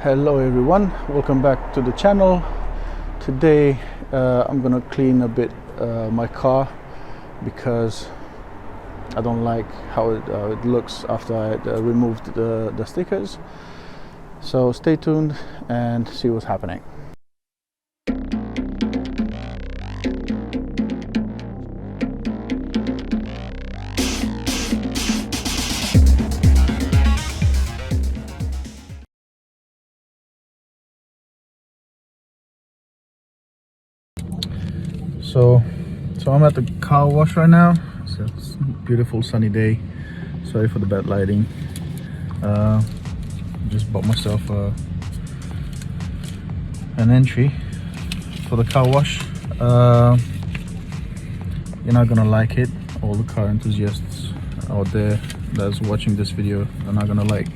Hello everyone, welcome back to the channel. Today I'm gonna clean a bit my car because I don't like how it looks after I removed the stickers. So stay tuned and see what's happening. So I'm at the car wash right now. It's a beautiful sunny day. Sorry for the bad lighting. Just bought myself an entry for the car wash. You're not gonna like it. All the car enthusiasts out there that's watching this video are not gonna like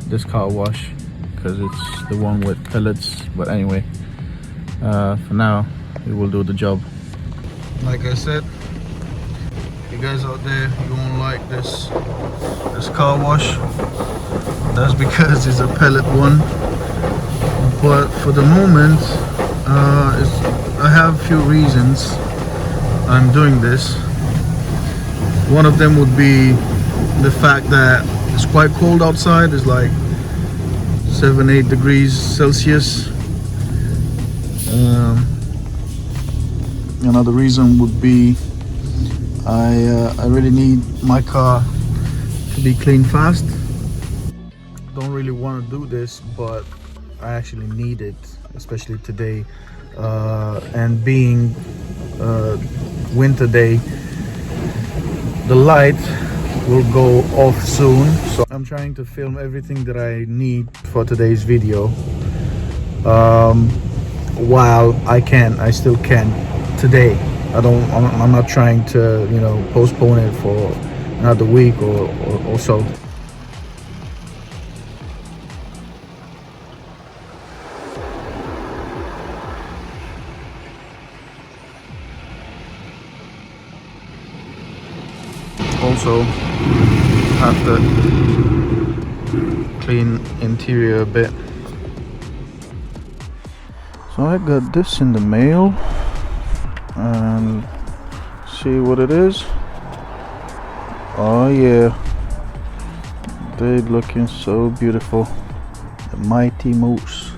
this car wash because it's the one with pellets. But anyway, for now it will do the job. Like I said, you guys out there, you won't like this car wash. That's because it's a pellet one. But for the moment, I have a few reasons I'm doing this. One of them would be the fact that it's quite cold outside. It's like 7-8 degrees Celsius. Another reason would be I really need my car to be cleaned fast. Don't really want to do this, but I actually need it, especially today, and being winter day, the light will go off soon, so I'm trying to film everything that I need for today's video while I still can today. I'm not trying to, you know, postpone it for another week or so. Also have to clean interior a bit. So I got this in the mail and see what it is. Oh yeah, they're looking so beautiful. The Mighty Moose.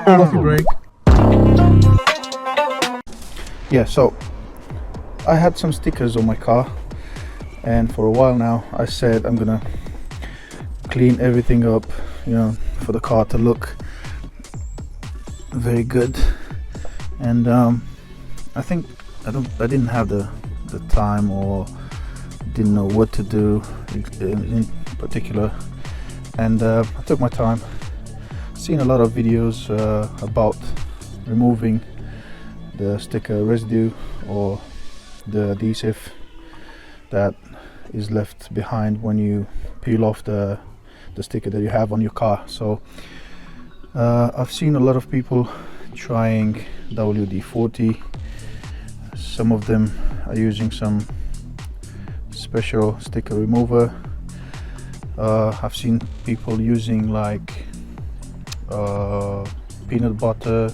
Coffee break. yeah, so I had some stickers on my car, and for a while now I said I'm gonna clean everything up, you know, for the car to look very good. And I think I didn't have the time, or didn't know what to do in particular, and I took my time. Seen a lot of videos about removing the sticker residue or the adhesive that is left behind when you peel off the sticker that you have on your car. So I've seen a lot of people trying WD-40. Some of them are using some special sticker remover. I've seen people using like peanut butter,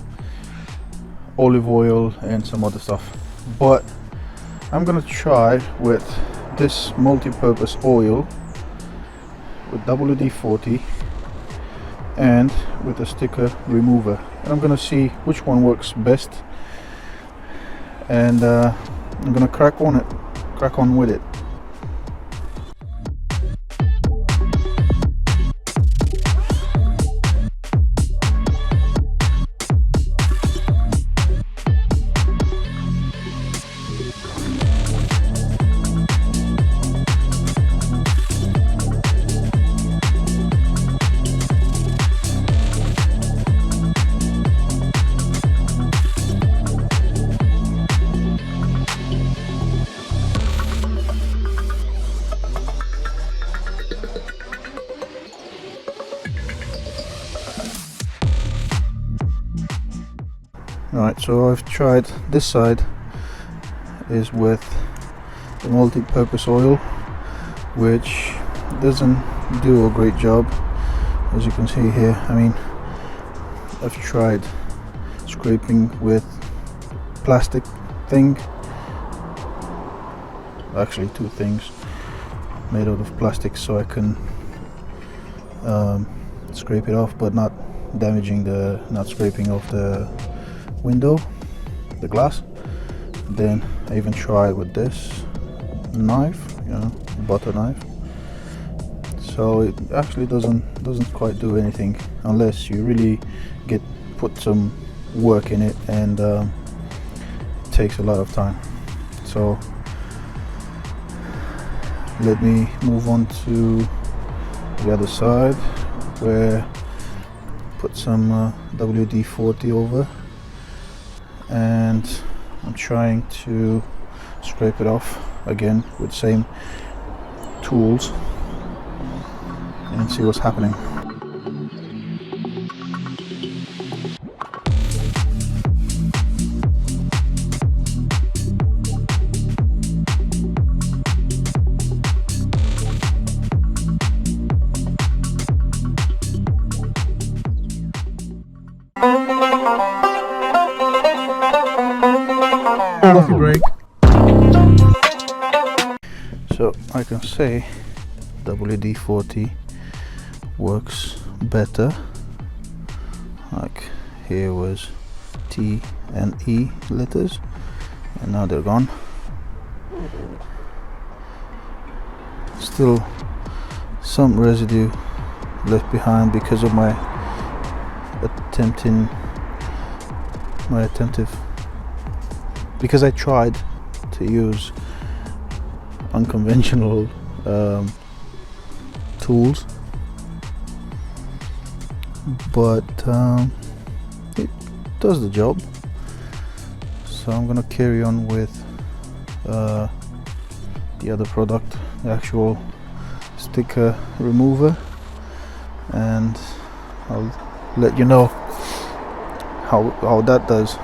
olive oil, and some other stuff, but I'm gonna try with this multi-purpose oil with WD-40 and with a sticker remover, and I'm gonna see which one works best, and I'm gonna crack on with it. Alright, so I've tried this side is with the multi-purpose oil, which doesn't do a great job, as you can see here. I mean, I've tried scraping with plastic thing, actually two things made out of plastic, so I can scrape it off, but not scraping off the window, the glass. Then I even tried with this knife, you know, butter knife. So it actually doesn't quite do anything unless you really put some work in it, and it takes a lot of time. So let me move on to the other side, where put some WD-40 over, and I'm trying to scrape it off again with the same tools and see what's happening. Coffee break. So I can say WD-40 works better. Like here was T and E letters, and now they're gone. Still some residue left behind because of my because I tried to use unconventional tools, but it does the job. So I'm gonna carry on with the other product, the actual sticker remover, and I'll let you know how that does.